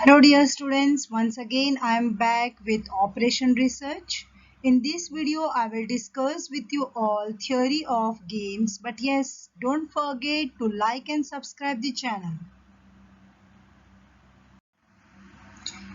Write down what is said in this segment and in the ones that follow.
Hello dear students, once again I am back with Operation Research. In this video I will discuss with you all theory of games, but yes, don't forget to like and subscribe the channel.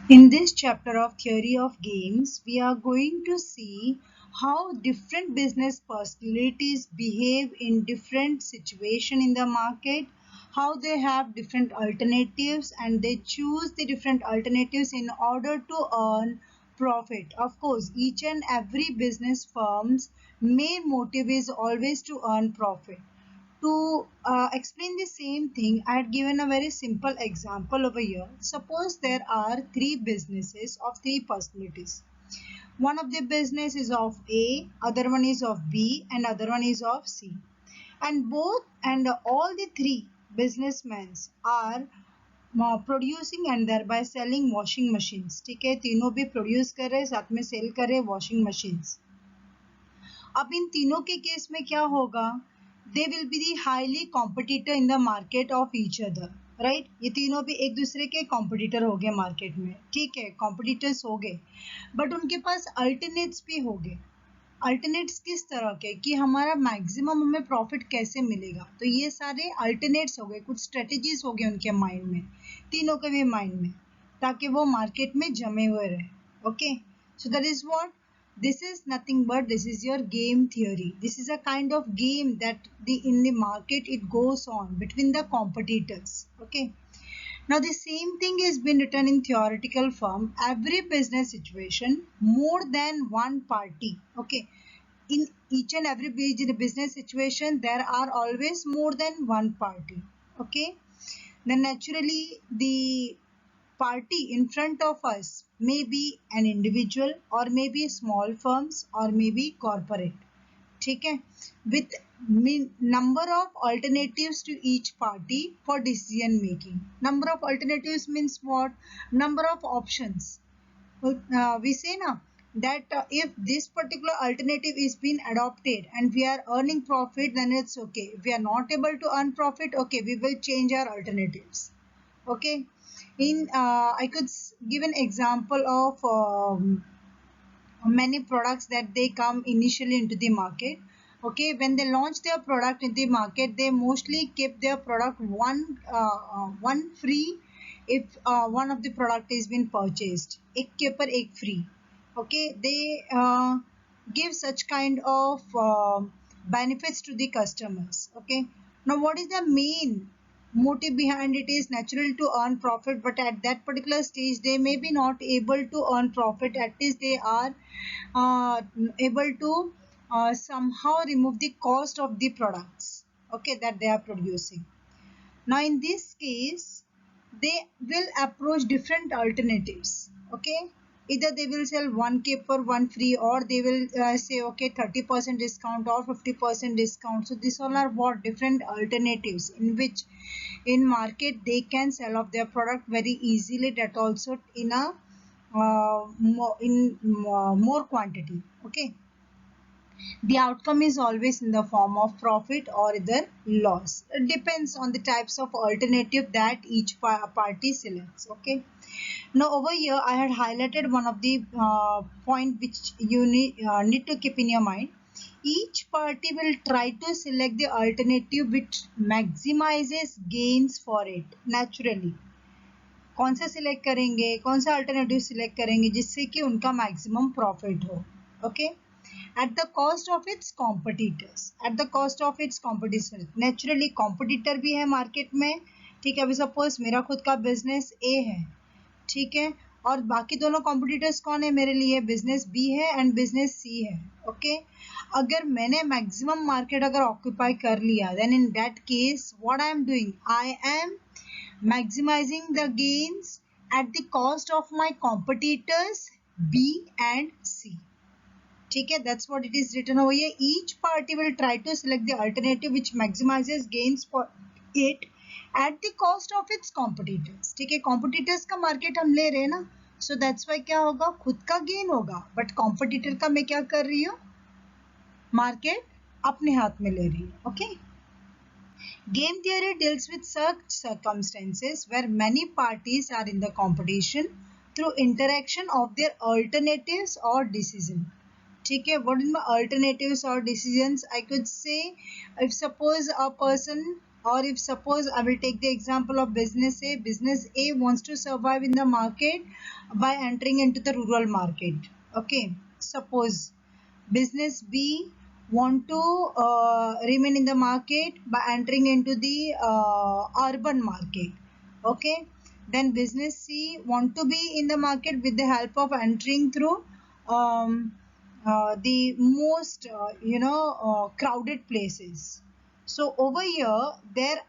In this chapter of theory of games, we are going to see how different business personalities behave in different situation in the market, how they have different alternatives and they choose the different alternatives in order to earn profit. Of course, each and every business firm's main motive is always to earn profit. To explain the same thing, I had given a very simple example over here. Suppose there are three businesses of three personalities. One of the business is of A, other one is of B, and other one is of C. And all the three businessmen are producing and thereby selling washing machines. ठीक है, तीनों भी produce कर रहे, साथ में cell कर रहे वॉशिंग मशीन्स. अब इन तीनों के केस में क्या होगा? They will be the highly competitor in the market of each other, right. ये तीनों भी एक दूसरे के कॉम्पिटिटर हो गए मार्केट में, ठीक है, कॉम्पिटिटर्स हो गए, बट उनके पास अल्टरनेट्स भी हो गए. अल्टरनेट्स किस तरह के कि हमारा मैक्सिमम हमें प्रॉफिट कैसे मिलेगा, तो ये सारे अल्टरनेट्स हो गए, कुछ स्ट्रेटेजीज हो गए उनके माइंड में, तीनों के भी माइंड में, ताकि वो मार्केट में जमे हुए रहे. Okay, so that is what this is. Nothing but this is your game theory. This is a kind of game that in the market it goes on between the competitors. Okay, now the same thing is been written in theoretical form. Every business situation, more than one party. Okay, in each and every business situation there are always more than one party. Okay, then naturally the party in front of us may be an individual or maybe small firms or maybe corporate. ठीक है, with number of alternatives to each party for decision making. Number of alternatives means what? Number of options. We say now that if this particular alternative is being adopted and we are earning profit, then it's okay. If we are not able to earn profit, okay, we will change our alternatives. Okay, in I could give an example of many products that they come initially into the market. Okay, when they launch their product in the market, they mostly keep their product one free if one of the product is been purchased, ek ke par ek free. Okay, they give such kind of benefits to the customers. Okay, now what is the main motive behind it? Is natural to earn profit, but at that particular stage they may be not able to earn profit. At least they are able to somehow remove the cost of the products, okay, that they are producing. Now in this case they will approach different alternatives. Okay, either they will sell 1K for one free, or they will say okay 30% discount or 50% discount. So these all are what different alternatives in which in market they can sell off their product very easily, that also in a more quantity. Okay, the outcome is always in the form of profit or either loss. It depends on the types of alternative that each party selects. Okay, now over here I had highlighted one of the point which you need to keep in your mind. Each party will try to select the alternative which maximizes gains for it. Naturally कौन सा select करेंगे, कौन सा alternative select करेंगे जिससे कि उनका maximum profit हो. Okay, at the cost of its competitors, at the cost of its competition. Naturally competitor भी है मार्केट में. ठीक है, अभी सपोज मेरा खुद का बिजनेस ए है, ठीक है, और बाकी दोनों कॉम्पिटिटर्स कौन है मेरे लिए? बिजनेस बी है एंड बिजनेस सी है. ओके, अगर मैंने मैक्सिमम मार्केट अगर ऑक्यूपाई कर लिया, then in that case what I am doing, I am maximizing the gains at the cost of my competitors B and C. ठीक है, that's what it is written over here. Each party will try to select the alternative which maximizes gains for it at the cost of its competitors. ठीक है, competitors का market हम ले रहे हैं ना, so that's why क्या होगा, खुद का gain होगा, but competitor का मैं क्या कर रही हूँ, market अपने हाथ में ले रही हूँ. Okay, Game theory deals with such circumstances where many parties are in the competition through interaction of their alternatives or decision. ठीक है, what is my alternatives or decisions? I could say, if suppose a person, or if suppose I will take the example of business A. Business A wants to survive in the market by entering into the rural market. Okay, suppose business B want to remain in the market by entering into the urban market. Okay, then business C want to be in the market with the help of entering through um, the most crowded places. So over here there,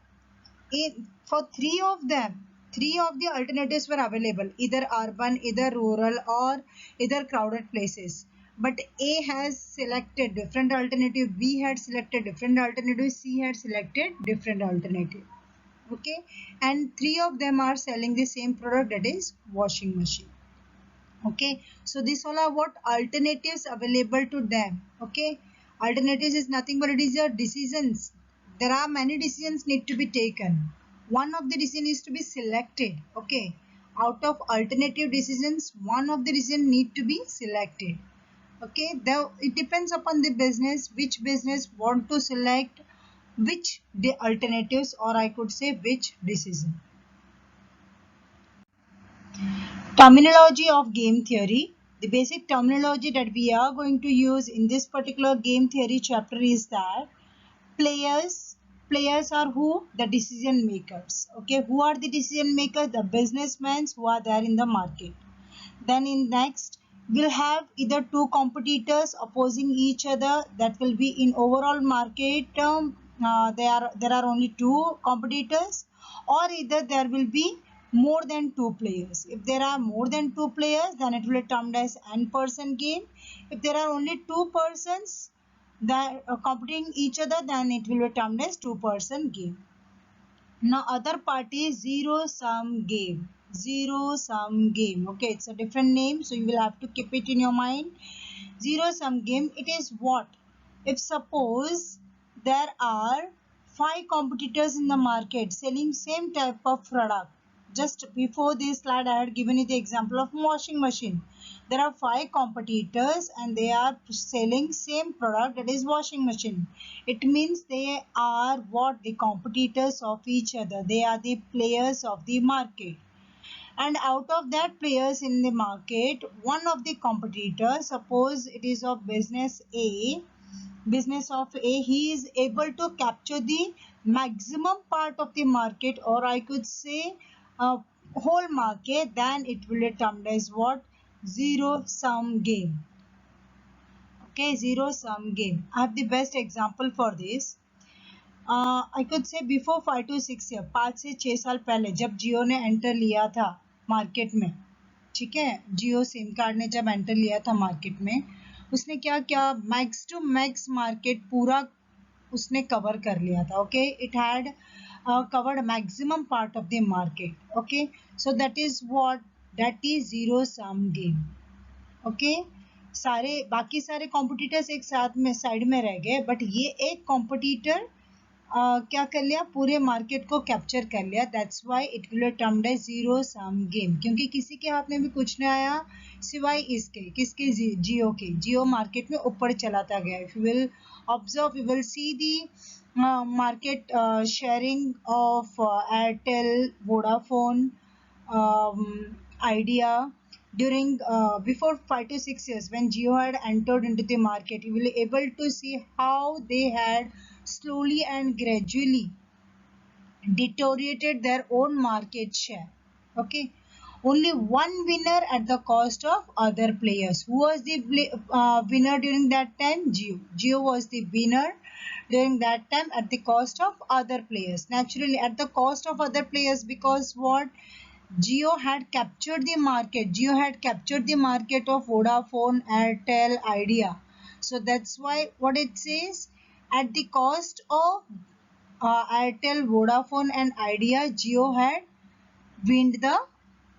for three of the alternatives were available, either urban, either rural, or either crowded places. But A has selected different alternative, B had selected different alternative, C had selected different alternative. Okay, and three of them are selling the same product, that is washing machine. Okay, so these all are what alternatives available to them. Okay, alternatives is nothing but it is your decisions. There are many decisions need to be taken. One of the decision is to be selected. Okay, out of alternative decisions, one of the decision need to be selected. Okay, it depends upon the business, which business want to select which the alternatives, or I could say which decision. Terminology of game theory. The basic terminology that we are going to use in this particular game theory chapter is that players are who? The decision makers. Okay, who are the decision makers? The businessmen who are there in the market. Then in next, we'll have either two competitors opposing each other. That will be in overall market. There are only two competitors, or either there will be more than two players. If there are more than two players, then it will be termed as n-person game. If there are only two persons that are competing each other, then it will be termed as two-person game. Now other party is zero sum game. Zero sum game. Okay, it's a different name, so you will have to keep it in your mind. Zero sum game, it is what? If suppose there are five competitors in the market selling same type of product. Just before this slide, I had given you the example of washing machine. There are five competitors and they are selling same product, that is washing machine. It means they are what? The competitors of each other. They are the players of the market. And out of that players in the market, one of the competitors, suppose it is of business A, he is able to capture the maximum part of the market, or I could say whole market, then it will be termed as what? Zero sum game. Okay, zero sum game. I have the best example for this. I could say before 5 to 6 year, 5 से 6 साल पहले जब जियो ने enter लिया था market में, ठीक है, जियो सिम कार्ड ने जब एंटर लिया था मार्केट में, उसने क्या किया? मैक्स टू मैक्स मार्केट पूरा उसने कवर कर लिया था. Okay, it had covered maximum part of the market. Okay, so that is what? That is zero sum game. Okay, बाकी सारे कॉम्पिटिटर्स एक साथ में साइड में रह गए, बट ये एक कॉम्पिटिटर क्या कर लिया? पूरे मार्केट को कैप्चर कर लिया. That's why it will be termed as zero sum game, क्योंकि किसी के हाथ में भी कुछ नहीं आया सिवाय इसके, किसके? जियो के. जियो मार्केट में ऊपर चलाता गया. If you will observe, you will see the market sharing of Airtel, Vodafone, Idea during before 5 to 6 years when Jio had entered into the market. You will be able to see how they had slowly and gradually deteriorated their own market share. Okay, only one winner at the cost of other players. Who was the winner during that time? Jio was the winner during that time at the cost of other players. Naturally at the cost of other players, because what? Jio had captured the market. Jio had captured the market of Vodafone, Airtel, Idea. So that's why what it says, at the cost of Airtel, Vodafone and Idea, Jio had winned the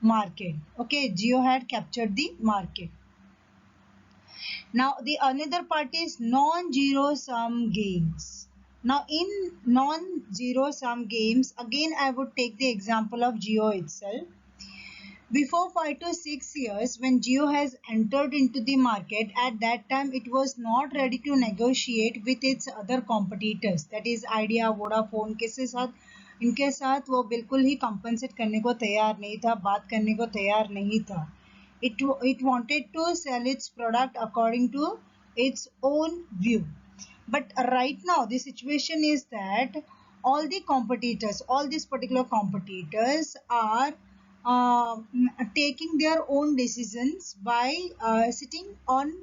market. Okay, Jio had captured the market. Now the another part is non-zero sum games. Now in non-zero sum games, again I would take the example of Geo itself. Before 5 to 6 years, when Jio has entered into the market, at that time it was not ready to negotiate with its other competitors. That is Idea, Vodafone के साथ इनके साथ वो बिल्कुल ही compensate करने को तैयार नहीं था, बात करने को तैयार नहीं था. It wanted to sell its product according to its own view. But right now the situation is that all the competitors, all these particular competitors are uh, taking their own decisions by sitting on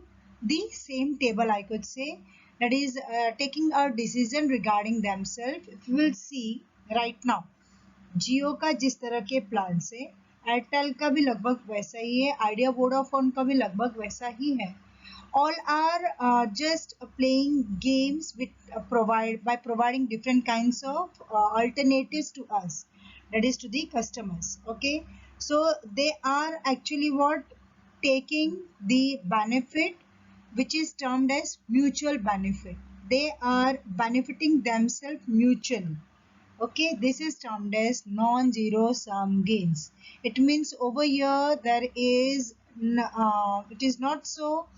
the same table, I could say. That is taking a decision regarding themselves. If you will see right now, जियो का जिस तरह के plan से Airtel का भी लगभग वैसा ही है, आइडिया वोडाफोन का भी लगभग वैसा ही है. All are just playing games with providing different kinds of alternatives to us, that is to the customers. Okay, so they are actually what, taking the benefit which is termed as mutual benefit. They are benefiting themselves mutually. Okay, this is termed as non-zero sum games. It means over here there is it is not so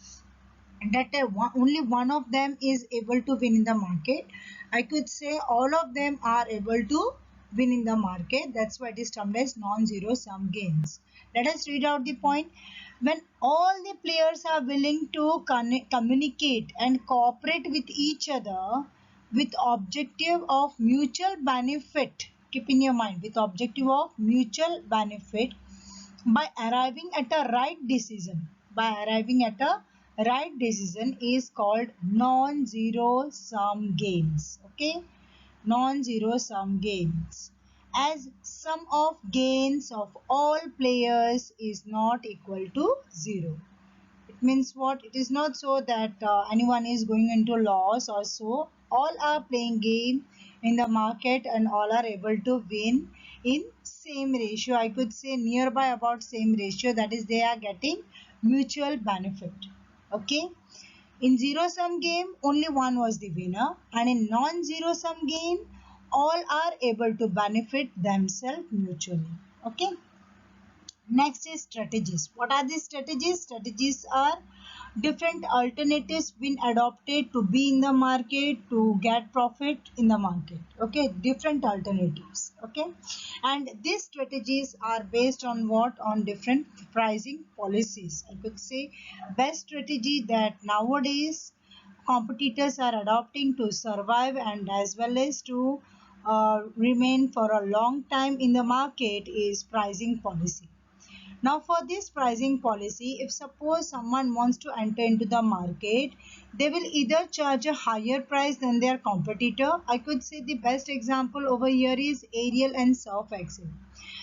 that only one of them is able to win in the market. I could say all of them are able to win in the market. That's why it is termed as non-zero sum games. Let us read out the point. When all the players are willing to communicate and cooperate with each other with objective of mutual benefit, keep in your mind, with objective of mutual benefit, by arriving at a right decision, is called non-zero sum games. Okay, non-zero sum games, as sum of gains of all players is not equal to 0. It means what? It is not so that anyone is going into loss or so. All are playing game in the market and all are able to win in same ratio. I could say nearby about same ratio. That is, they are getting mutual benefit. Okay. In zero sum game, only one was the winner, and in non-zero sum game, all are able to benefit themselves mutually. Okay. Next is strategies. What are these strategies? Strategies are different alternatives been adopted to be in the market to get profit in the market. Okay, different alternatives. Okay, and these strategies are based on what? On different pricing policies. I could say best strategy that nowadays competitors are adopting to survive and as well as to remain for a long time in the market is pricing policy. Now for this pricing policy, if suppose someone wants to enter into the market, they will either charge a higher price than their competitor. I could say the best example over here is Ariel and Surf Excel.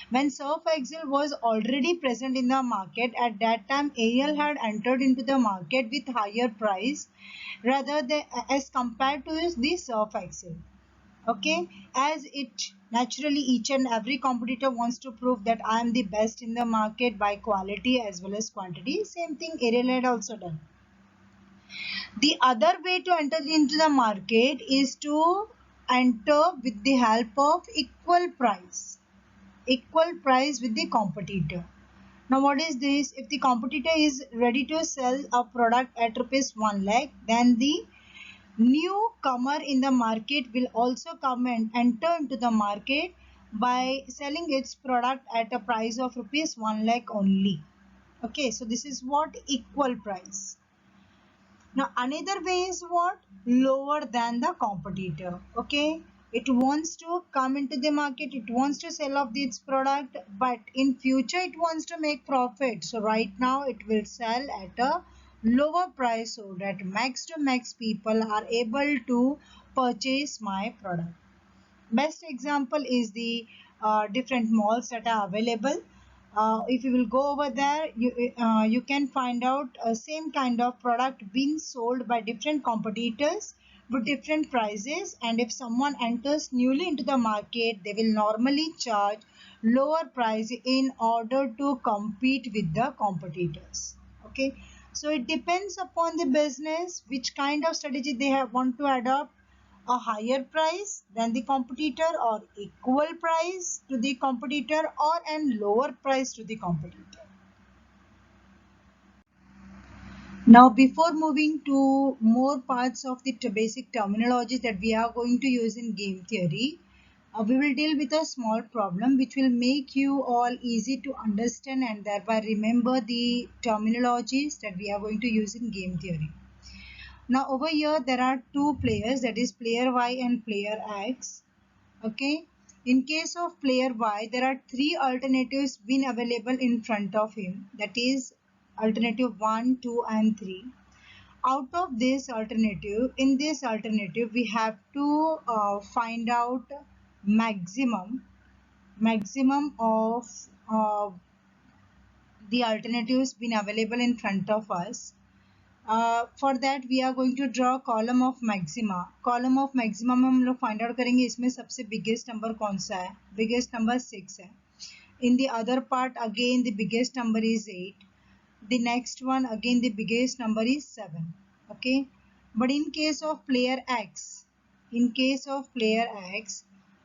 When Surf Excel was already present in the market, at that time Ariel had entered into the market with higher price rather than as compared to the Surf Excel. Okay, as it naturally each and every competitor wants to prove that I am the best in the market by quality as well as quantity. Same thing Ariel had also done. The other way to enter into the market is to enter with the help of equal price with the competitor. Now what is this? If the competitor is ready to sell a product at rupees 1 lakh, then the newcomer in the market will also come and enter into the market by selling its product at a price of rupees 1 lakh only. Okay, so this is what? Equal price. Now another way is what? Lower than the competitor. Okay, it wants to come into the market, it wants to sell off its product, but in future it wants to make profit. So right now it will sell at a lower price so that max to max people are able to purchase my product. Best example is the different malls that are available. If you will go over there, you can find out same kind of product being sold by different competitors with different prices, and if someone enters newly into the market, they will normally charge lower price in order to compete with the competitors. Okay, so it depends upon the business which kind of strategy they want to adopt. a higher price than the competitor, or equal price to the competitor, or an lower price to the competitor. Now, before moving to more parts of the basic terminology that we are going to use in game theory, we will deal with a small problem which will make you all easy to understand and thereby remember the terminologies that we are going to use in game theory. Now, over here there are two players, that is player Y and player X. Okay. In case of player Y, there are three alternatives been available in front of him, that is alternative 1, 2 and 3. Out of this alternative, in this alternative we have to find out maximum of the alternatives been available in front of us. For that we are going to draw column of maxima. Column of maximum हम लोग find out करेंगे इसमें सबसे biggest number कौन सा है. Biggest number 6 है. In the other part again the biggest number is 8. The next one again the biggest number is 7. Okay, but in case of player X,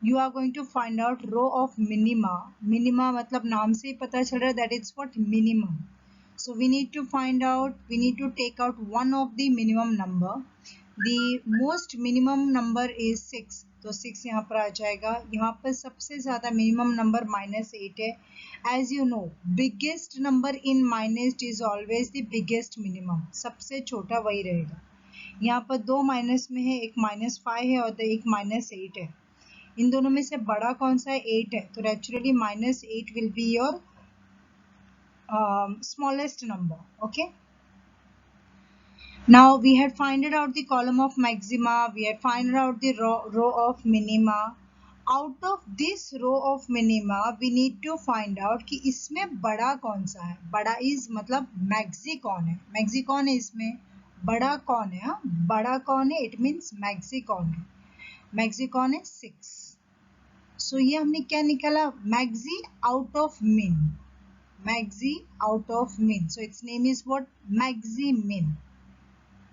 you are going to find out row of minima. Minima मतलब नाम से ही पता चल रहा है that it's what minimum. So we need to take out one of the minimum number. The most minimum number is 6, तो 6 यहाँ पर आ जाएगा. यहाँ पर सबसे ज़्यादा minimum number -8 है. As you know, biggest number in minus is always the biggest minimum. सबसे छोटा वही रहेगा. यहाँ पर दो माइनस में है, एक -5 है और एक -8 है. इन दोनों में से बड़ा कौन सा है? 8 है. तो naturally -8 will be your smallest number. Okay. Now we had finded out the column of maxima, we had finded out the row of minima. Out of this row of minima we need to find out कि इसमें बड़ा कौन सा है. बड़ा is मतलब maxi कौन है. maxi कौन है इसमें, बड़ा कौन है. बड़ा कौन है, it means maxi कौन है. maxi कौन है? 6. So ये हमने क्या निकाला? maxi out of min. maxi out of min. So its name is what? maxi min.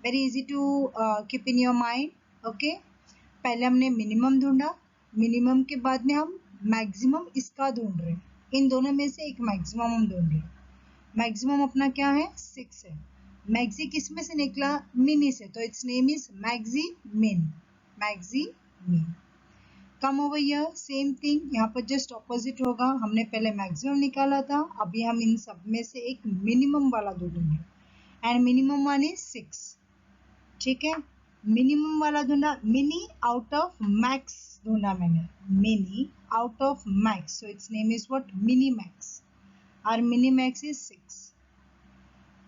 Very easy to keep in your mind. Okay, पहले हमने मिनिमम ढूंढा, मिनिमम के बाद में हम मैक्सिमम इसका ढूंढ रहे हैं. इन दोनों में से एक मैक्सिमम हम ढूंढ रहे हैं. मैक्सिमम अपना क्या है? 6 है. मैक्सी किस में से निकला? मिनी से, तो इट्स नेम इज मैक्सी मिन. मैक्सी मिन. Come over here, same thing, यहाँ पर जस्ट ऑपोजिट होगा. हमने पहले मैक्सिमम निकाला था, अभी हम इन सब में से एक मिनिमम वाला ढूंढेंगे. And minimum one is 6. ठीक है, मिनिमम वाला ढूंढा. मिनी आउट ऑफ मैक्स ढूंढा मैंने. Mini out of max, so it's name is what? Mini max. और mini max is 6.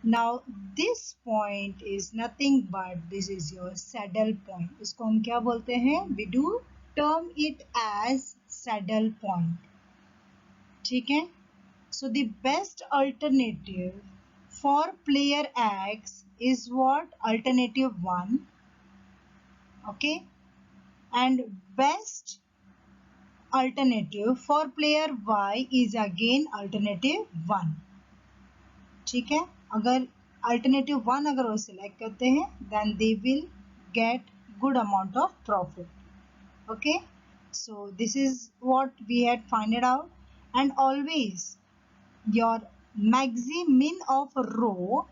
Now this point is nothing but this is your saddle point. इसको हम क्या बोलते हैं? We do term it as saddle point. ठीक है. So the best alternative for player X is what? Alternative 1. Okay, and best alternative for player Y is again alternative 1. ठीक है, अगर alternative 1 अगर वो select करते हैं then they will get good amount of profit. Okay, so this is what we had found out. And always your maxi-min of row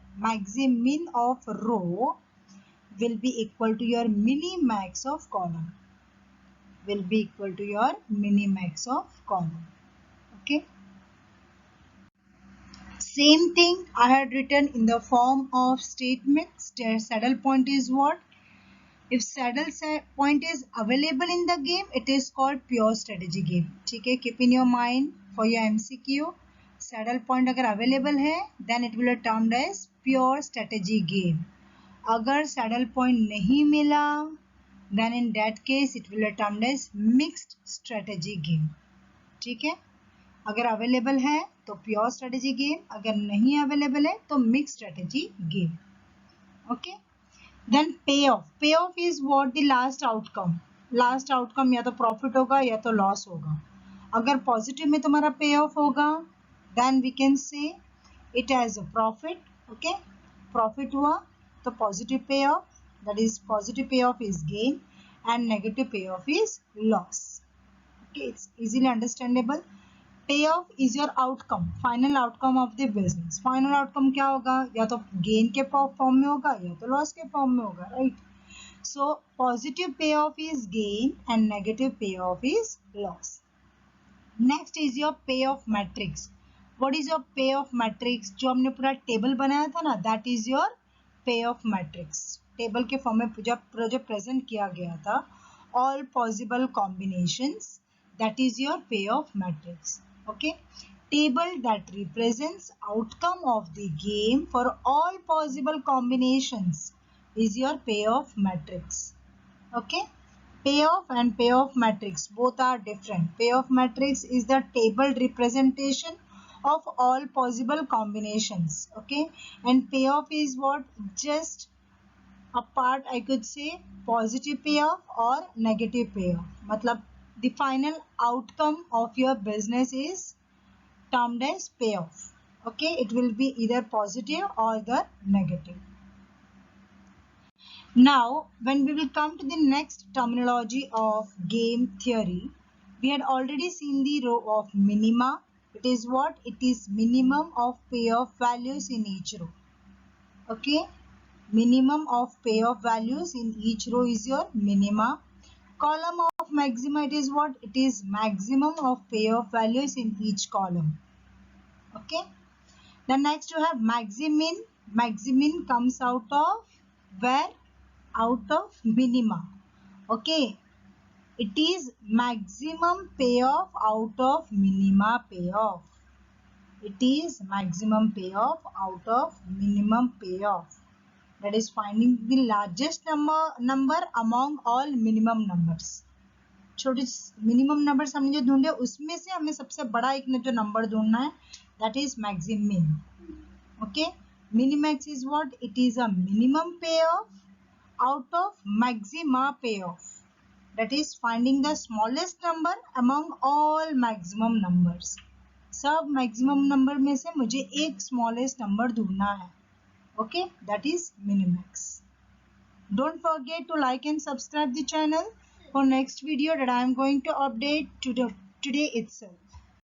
will be equal to your mini-max of column. Okay. Same thing I had written in the form of statements. Saddle point is what? If saddle point is available in the game, it is called pure strategy game. ठीक है, keep in your mind for your MCQ. Saddle point अगर available है then it will termed as pure strategy game. अगर saddle point नहीं मिला then in that case it will termed as mixed strategy game. ठीक है, अगर available है तो प्योर स्ट्रेटेजी गेम, अगर नहीं अवेलेबल है तो mixed strategy game. Okay, then pay off is what? The last outcome. Last outcome या तो प्रॉफिट होगा या तो लॉस होगा. अगर पॉजिटिव में तुम्हारा पे ऑफ होगा then we can say it as a profit. Okay, profit हुआ तो positive payoff, that is positive payoff is gain. and negative payoff is loss. Okay, it's easily understandable. Payoff is your outcome, final outcome of the business. Final outcome क्या होगा? या तो gain के form में होगा या तो loss के फॉर्म में होगा, right? So positive payoff is gain and negative payoff is loss. Next is your पे of matrix. What is your पे ऑफ मैट्रिक्स? जो हमने पूरा टेबल बनाया था ना, दैट इज योर पे ऑफ मैट्रिक्स. टेबल के फॉर्म में जो प्रेजेंट किया गया था, all possible combinations, that is your पे of matrix. Okay, table that represents outcome of the game for all possible combinations is your payoff matrix. Okay, payoff and payoff matrix both are different. Payoff matrix is the table representation of all possible combinations. Okay, and payoff is what? Just a part, I could say, positive payoff or negative payoff. Matlab the final outcome of your business is termed as payoff. Okay, it will be either positive or the negative. Now, when we will come to the next terminology of game theory, we had already seen the row of minima. It is what? It is minimum of payoff values in each row. Okay, minimum of payoff values in each row is your minima. Column of maxima, it is what? It is maximum of payoff values in each column. Okay, then next you have maximin. Maximin comes out of where? Out of minima. Okay, it is maximum payoff out of minima payoff. It is maximum payoff out of minimum payoff. That is finding the largest number among all minimum numbers. छोटे minimum numbers हमने जो ढूंढे उसमें से हमें सबसे बड़ा एक जो नंबर ढूंढना है, that is maximin. Okay, minimax is what? It is a minimum payoff out of maxima payoff. That is finding the smallest number among all maximum numbers. सब maximum number में से मुझे एक smallest number ढूंढना है. Okay, that is minimax. Don't forget to like and subscribe the channel for next video that I am going to update today itself.